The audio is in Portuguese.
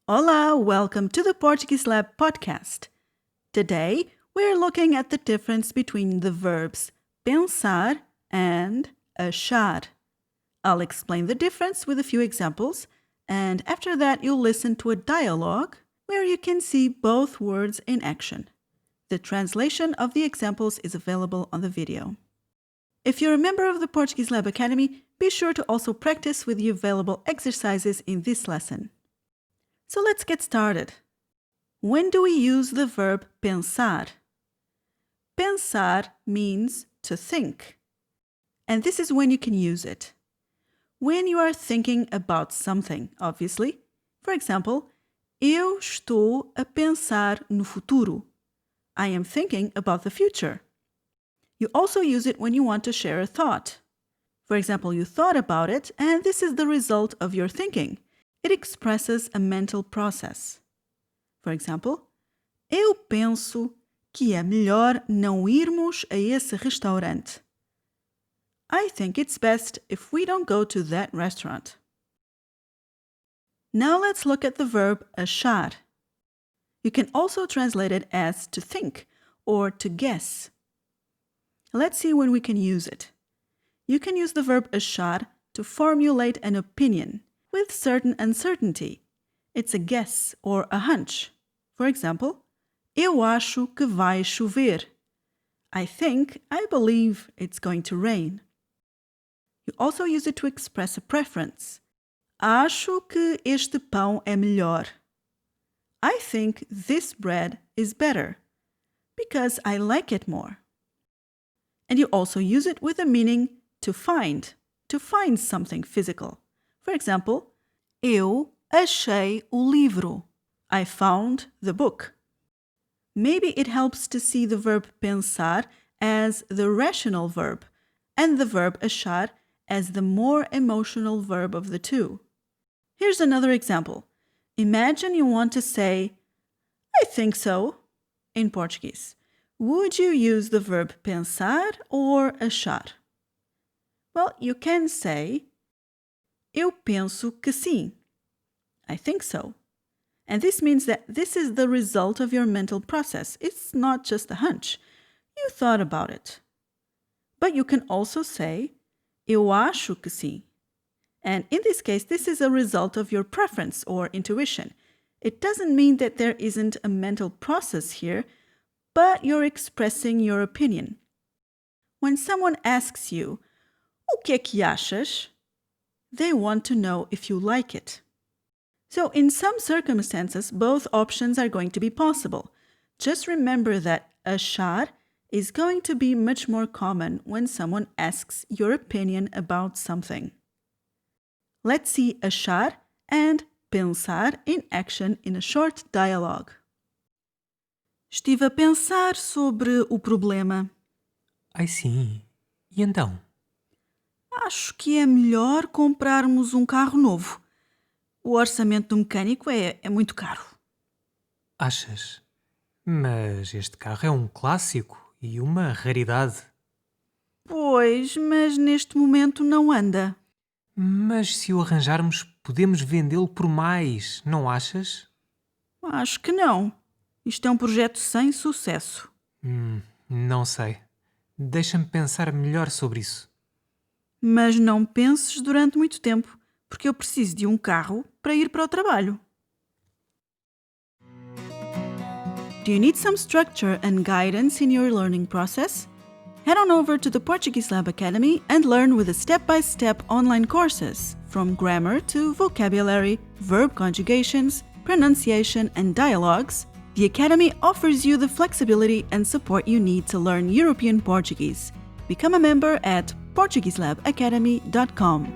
Olá, welcome to the Portuguese Lab podcast. Today, we're looking at the difference between the verbs pensar and achar. I'll explain the difference with a few examples, and after that you'll listen to a dialogue where you can see both words in action. The translation of the examples is available on the video. If you're a member of the Portuguese Lab Academy, be sure to also practice with the available exercises in this lesson. So let's get started. When do we use the verb pensar? Pensar means to think. And this is when you can use it. When you are thinking about something, obviously. For example, eu estou a pensar no futuro. I am thinking about the future. You also use it when you want to share a thought. For example, you thought about it, and this is the result of your thinking. It expresses a mental process. For example, eu penso que é melhor não irmos a esse restaurante. I think it's best if we don't go to that restaurant. Now let's look at the verb achar. You can also translate it as to think or to guess. Let's see when we can use it. You can use the verb achar to formulate an opinion with certain uncertainty. It's a guess or a hunch. For example, eu acho que vai chover. I believe it's going to rain. You also use it to express a preference. Acho que este pão é melhor. I think this bread is better because I like it more. And you also use it with the meaning to find something physical. For example, eu achei o livro. I found the book. Maybe it helps to see the verb pensar as the rational verb and the verb achar as the more emotional verb of the two. Here's another example. Imagine you want to say, I think so, in Portuguese. Would you use the verb pensar or achar? Well, you can say, eu penso que sim. I think so. And this means that this is the result of your mental process. It's not just a hunch. You thought about it. But you can also say, eu acho que sim. And in this case, this is a result of your preference or intuition. It doesn't mean that there isn't a mental process here, but you're expressing your opinion. When someone asks you, o que é que achas? They want to know if you like it. So in some circumstances, both options are going to be possible. Just remember that achar is going to be much more common when someone asks your opinion about something. Let's see achar and pensar in action in a short dialogue. Estive a pensar sobre o problema. Ai sim. E então? Acho que é melhor comprarmos um carro novo. O orçamento do mecânico é muito caro. Achas? Mas este carro é um clássico e uma raridade. Pois, mas neste momento não anda. Mas se o arranjarmos, podemos vendê-lo por mais, não achas? Acho que não. Isto é um projeto sem sucesso. Não sei. Deixa-me pensar melhor sobre isso. Mas não penses durante muito tempo, porque eu preciso de um carro para ir para o trabalho. Do you need some structure and guidance in your learning process? Head on over to the Portuguese Lab Academy and learn with the step-by-step online courses, from grammar to vocabulary, verb conjugations, pronunciation, and dialogues. The Academy offers you the flexibility and support you need to learn European Portuguese. Become a member at PortugueseLabAcademy.com.